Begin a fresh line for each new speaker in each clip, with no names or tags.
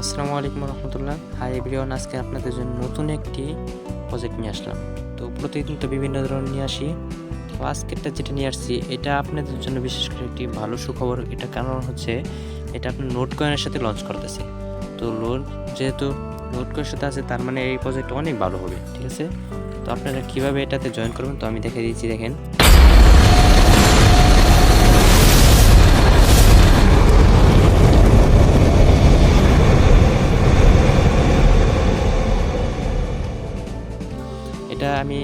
আসসালামু আলাইকুম রহমতুল্লাহ। Hi everyone, আজকে আপনাদের জন্য নতুন একটি প্রজেক্ট নিয়ে আসলাম। তো প্রতিদিন তো বিভিন্ন ধরনের নিয়ে আসি। তো আজকেরটা যেটা নিয়ে আসছি এটা আপনাদের জন্য বিশেষ করে একটি ভালো সুখবর। এটা কারণ হচ্ছে এটা আপনার নোট কয়েনের সাথে লঞ্চ করতেছে। তো যেহেতু নোট কয়েনের সাথে আছে তার মানে এই প্রজেক্ট অনেক ভালো হবে, ঠিক আছে? তো আপনারা কীভাবে এটাতে জয়েন করবেন তো আমি দেখে দিচ্ছি, দেখেন। এটা আমি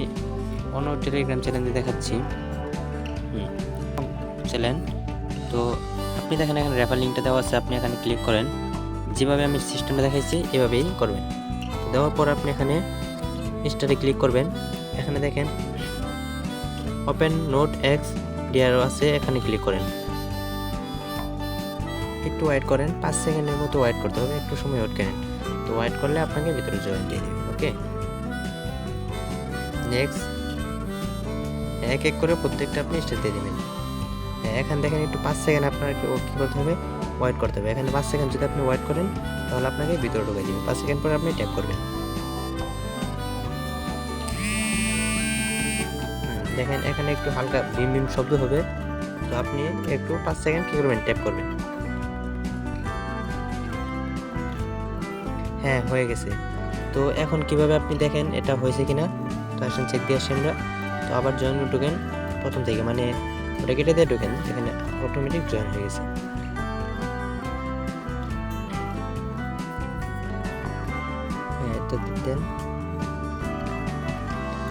অন্য টেলিগ্রাম চ্যানেলে দেখাচ্ছি। চ্যানেল তো আপনি দেখেন এখানে রেফার লিঙ্কটা দেওয়া আছে, আপনি এখানে ক্লিক করেন। যেভাবে আমি সিস্টেমটা দেখাইছি এভাবেই করবেন। দেওয়ার পর আপনি এখানে স্টারে ক্লিক করবেন। এখানে দেখেন ওপেন নোট এক্স ডিআরও আছে, এখানে ক্লিক করেন। একটু ওয়েট করেন, 5 সেকেন্ডের মতো ওয়েট করতে হবে, একটু সময় ওয়েট করেন। তো ওয়েট করলে আপনাকে ভিতরে জয়েন দিয়ে দেবে। ওকে, নেক্সট। এক এক করে প্রত্যেকটা আপনি স্টেপ দিয়ে দেবেন। এখানে দেখেন একটু 5 সেকেন্ড আপনাকে কী করতে হবে, ওয়েট করতে হবে। এখানে 5 সেকেন্ড যদি আপনি ওয়েট করেন তাহলে আপনাকে ভিতরে ঢুকে দেবে। 5 সেকেন্ড পরে আপনি ট্যাপ করবেন। দেখেন এখানে একটু হালকা বিম বিম শব্দ হবে, তো আপনি একটু 5 সেকেন্ড কী করবেন, ট্যাপ করবেন। হ্যাঁ, হয়ে গেছে। তো এখন কিভাবে আপনি দেখেন এটা হয়েছে কিনা, তো আসেন চেক দিয়ে আসি আমরা। তো আবার জয়েন ঢুকেন প্রথম থেকে, মানে ওটা কেটে দিয়ে ঢুকেন, এখানে অটোমেটিক জয়েন হয়ে গেছে। হ্যাঁ, তো দেন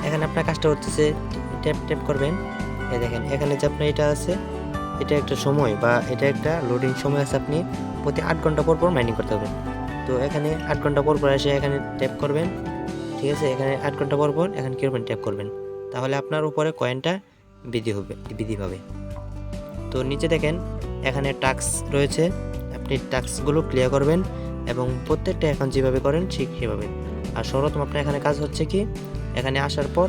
এখানে আপনার কাজটা হচ্ছে ট্যাপ ট্যাপ করবেন। এই দেখেন এখানে যে আপনার এটা আছে, এটা একটা সময় বা এটা একটা লোডিং সময় আছে, আপনি প্রতি 8 ঘন্টা পর পর মাইনিং করতে হবে। তো এখানে 8 ঘন্টা পর পর এসে এখানে ট্যাপ করবেন, ঠিক আছে? এখানে 8 ঘন্টা পর পর এখানে কী করবেন, ট্যাপ করবেন। তাহলে আপনার উপরে কয়েনটা বৃদ্ধি পাবে। তো নিচে দেখেন এখানে টাস্ক রয়েছে, আপনি টাস্কগুলো ক্লিয়ার করবেন এবং প্রত্যেকটা এখন যেভাবে করেন ঠিক সেভাবে। আর সর্বপ্রথম আপনার এখানে কাজ হচ্ছে কি, এখানে আসার পর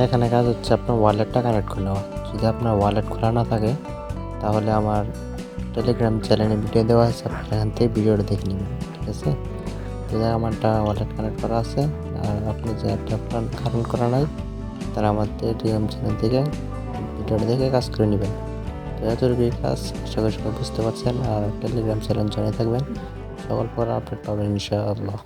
এখানে কাজ হচ্ছে আপনার ওয়ালেটটা কানেক্ট করে নেওয়া। যদি আপনার ওয়ালেট খোলা না থাকে তাহলে আমার টেলিগ্রাম চ্যানেলে ভিডিও দেওয়া আছে, আপনি এখান থেকে ভিডিওটা দেখে নেবেন, ঠিক আছে? তো আমারটা ওয়ালেট কানেক্ট করা আছে, আর আপনি যে অ্যাপটা কানেক্ট করা নাই তারা আমার টেলিগ্রাম চ্যানেল থেকে ভিডিওটা দেখে কাজ করে নেবেন। তো এতটুকুই কাজ, আশা করি সবাই বুঝতে পারছেন। আর টেলিগ্রাম চ্যানেল জয়েন থাকবেন, সকল পর আপডেট পাবেন ইনশাআল্লাহ।